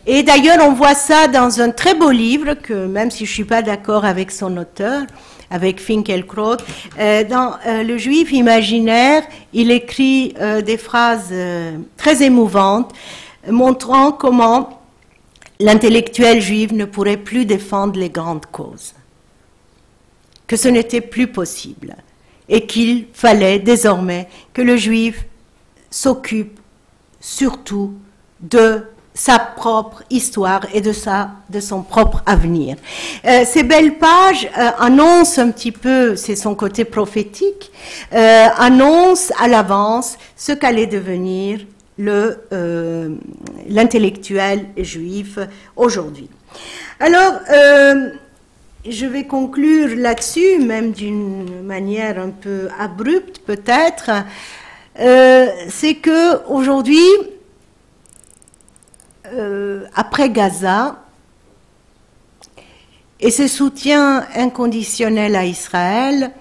Et d'ailleurs, on voit ça dans un très beau livre, que même si je ne suis pas d'accord avec son auteur, avec Finkielkraut, dans Le Juif imaginaire, il écrit des phrases très émouvantes, montrant comment l'intellectuel juif ne pourrait plus défendre les grandes causes, que ce n'était plus possible, et qu'il fallait désormais que le juif s'occupe surtout de sa propre histoire et de son propre avenir. Ces belles pages annoncent un petit peu, c'est son côté prophétique, annoncent à l'avance ce qu'allait devenir l'intellectuel juif aujourd'hui. Alors, je vais conclure là-dessus, même d'une manière un peu abrupte peut-être, c'est que aujourd'hui, après Gaza et ce soutien inconditionnel à Israël,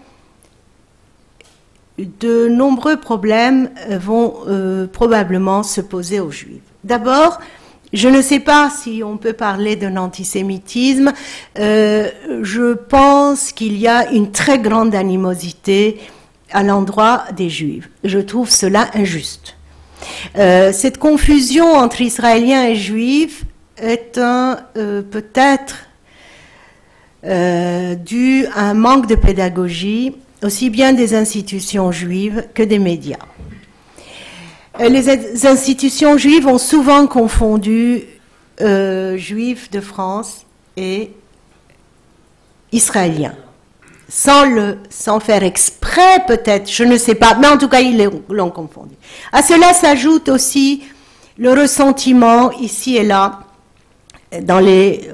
de nombreux problèmes vont probablement se poser aux Juifs. D'abord, je ne sais pas si on peut parler d'un antisémitisme. Je pense qu'il y a une très grande animosité à l'endroit des Juifs. Je trouve cela injuste. Cette confusion entre Israéliens et Juifs est peut-être due à un manque de pédagogie, aussi bien des institutions juives que des médias. Les institutions juives ont souvent confondu Juifs de France et Israéliens, sans faire exprès peut-être, je ne sais pas, mais en tout cas ils l'ont confondu. À cela s'ajoute aussi le ressentiment ici et là dans les...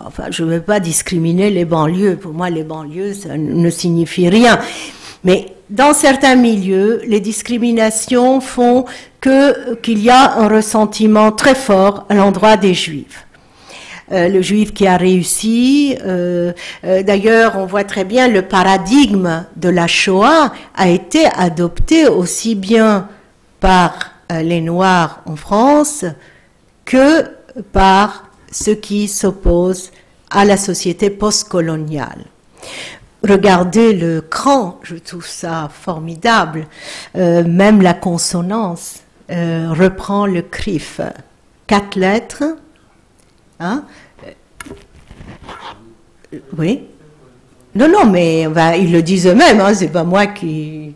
enfin, je ne veux pas discriminer les banlieues, pour moi les banlieues ça ne signifie rien, mais dans certains milieux, les discriminations font qu'il y a un ressentiment très fort à l'endroit des Juifs. Le Juif qui a réussi, d'ailleurs on voit très bien le paradigme de la Shoah a été adopté aussi bien par les Noirs en France que par ceux qui s'opposent à la société postcoloniale. Regardez le cran, je trouve ça formidable. Même la consonance reprend le crif. 4 lettres. Hein? Oui. Non, mais ils le disent eux-mêmes. Hein, c'est pas moi qui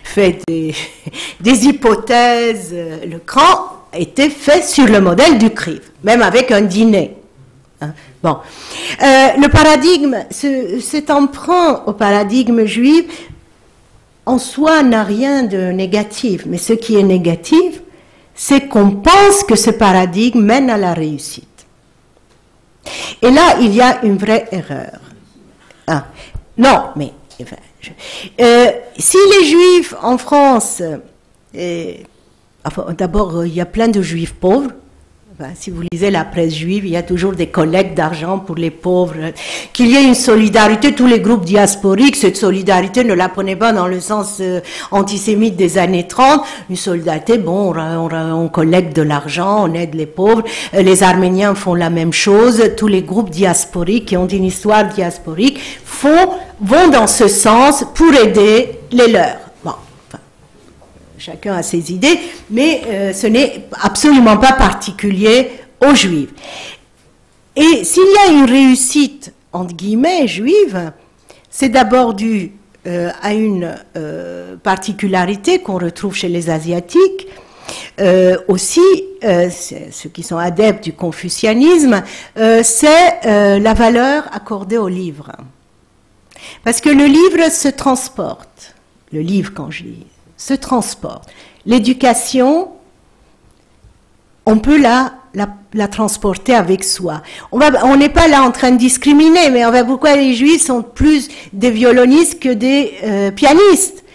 fais des hypothèses. Le cran a été fait sur le modèle du crif, même avec un dîner. Hein? Bon, le paradigme, cet emprunt au paradigme juif, en soi n'a rien de négatif, mais ce qui est négatif, c'est qu'on pense que ce paradigme mène à la réussite. Et là, il y a une vraie erreur. Ah, non, mais enfin, si les Juifs en France, enfin, d'abord, il y a plein de Juifs pauvres. Si vous lisez la presse juive, il y a toujours des collectes d'argent pour les pauvres. Qu'il y ait une solidarité, tous les groupes diasporiques, cette solidarité, ne la prenez pas dans le sens antisémite des années 30. Une solidarité, bon, on collecte de l'argent, on aide les pauvres. Les Arméniens font la même chose. Tous les groupes diasporiques qui ont une histoire diasporique vont dans ce sens pour aider les leurs. Chacun a ses idées, mais ce n'est absolument pas particulier aux Juifs. Et s'il y a une réussite, entre guillemets, juive, c'est d'abord dû à une particularité qu'on retrouve chez les Asiatiques, aussi, ceux qui sont adeptes du confucianisme, c'est la valeur accordée au livre. Parce que le livre se transporte, le livre quand je dis, se transporte. L'éducation, on peut la transporter avec soi. On n'est pas là en train de discriminer, mais pourquoi les Juifs sont plus des violonistes que des pianistes?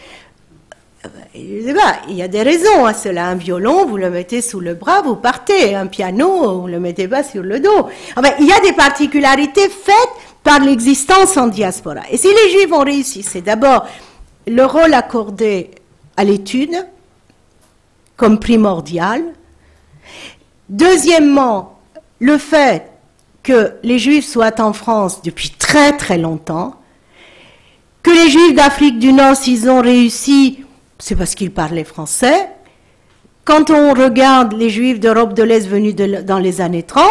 Je sais pas, il y a des raisons à cela. Un violon, vous le mettez sous le bras, vous partez. Un piano, vous ne le mettez pas sur le dos. Il y a des particularités faites par l'existence en diaspora. Et si les Juifs ont réussi, c'est d'abord le rôle accordé à l'étude comme primordial. Deuxièmement, le fait que les Juifs soient en France depuis très très longtemps, que les Juifs d'Afrique du Nord, s'ils ont réussi, c'est parce qu'ils parlaient français. Quand on regarde les Juifs d'Europe de l'Est venus dans les années 30,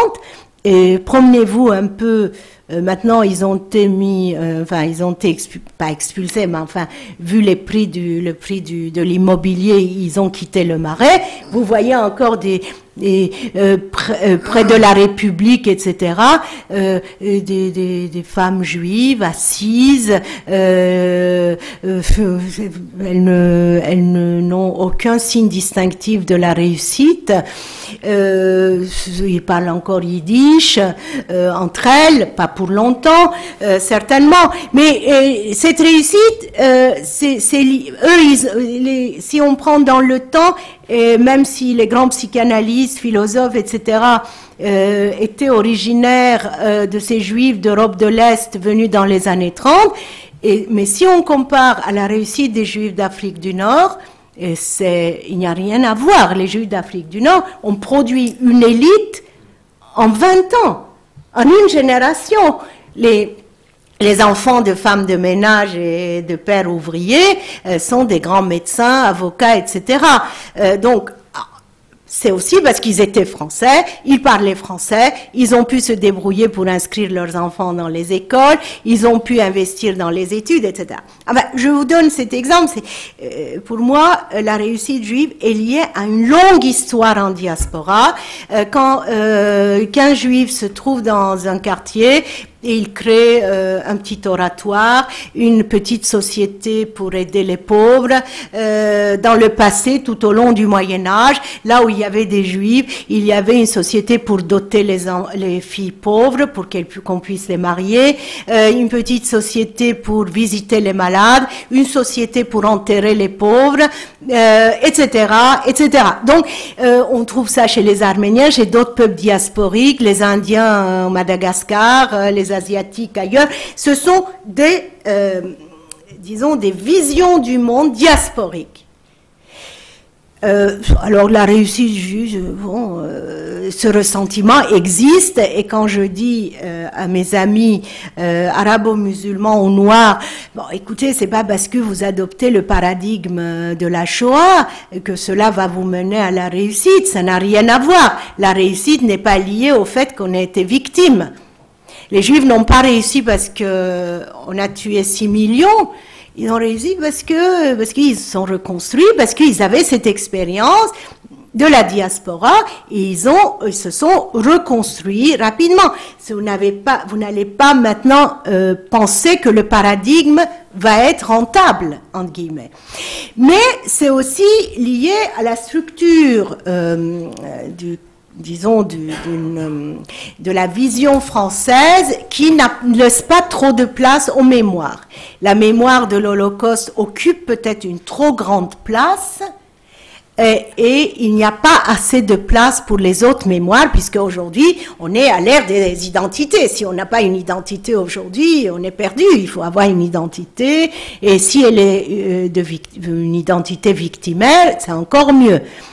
et promenez-vous un peu, maintenant ils ont été mis, ils ont été pas expulsés, mais enfin, vu le prix de l'immobilier, ils ont quitté le Marais. Vous voyez encore près de la République, etc., des femmes juives assises, elles n'ont aucun signe distinctif de la réussite. Ils parlent encore yiddish entre elles, pas pour longtemps, certainement. Mais cette réussite, si on prend dans le temps, et même si les grands psychanalystes, philosophes, etc., étaient originaires de ces Juifs d'Europe de l'Est venus dans les années 30, mais si on compare à la réussite des Juifs d'Afrique du Nord, il n'y a rien à voir. Les Juifs d'Afrique du Nord ont produit une élite en 20 ans, en une génération. Les enfants de femmes de ménage et de pères ouvriers sont des grands médecins, avocats, etc. Donc, c'est aussi parce qu'ils étaient français, ils parlaient français, ils ont pu se débrouiller pour inscrire leurs enfants dans les écoles, ils ont pu investir dans les études, etc. Je vous donne cet exemple. Pour moi, la réussite juive est liée à une longue histoire en diaspora. Quand qu'un juif se trouve dans un quartier, et il crée un petit oratoire, une petite société pour aider les pauvres. Dans le passé, tout au long du Moyen-Âge, là où il y avait des Juifs, il y avait une société pour doter les filles pauvres, pour qu'on puisse les marier, une petite société pour visiter les malades, une société pour enterrer les pauvres, etc., etc. Donc, on trouve ça chez les Arméniens, chez d'autres peuples diasporiques, les Indiens au Madagascar, les Asiatiques ailleurs. Ce sont des visions du monde diasporiques. Alors la réussite juive, ce ressentiment existe, et quand je dis à mes amis arabo-musulmans ou noirs, bon, écoutez, c'est pas parce que vous adoptez le paradigme de la Shoah que cela va vous mener à la réussite, ça n'a rien à voir. La réussite n'est pas liée au fait qu'on ait été victime. Les Juifs n'ont pas réussi parce qu'on a tué 6 millions, ils ont réussi parce qu'ils se sont reconstruits, parce qu'ils avaient cette expérience de la diaspora, et ils se sont reconstruits rapidement. Vous n'allez pas maintenant penser que le paradigme va être rentable, entre guillemets. Mais c'est aussi lié à la structure de la vision française qui ne laisse pas trop de place aux mémoires. La mémoire de l'Holocauste occupe peut-être une trop grande place, et il n'y a pas assez de place pour les autres mémoires, puisque aujourd'hui on est à l'ère des identités. Si on n'a pas une identité aujourd'hui, on est perdu. Il faut avoir une identité, et si elle est une identité victimaire, c'est encore mieux.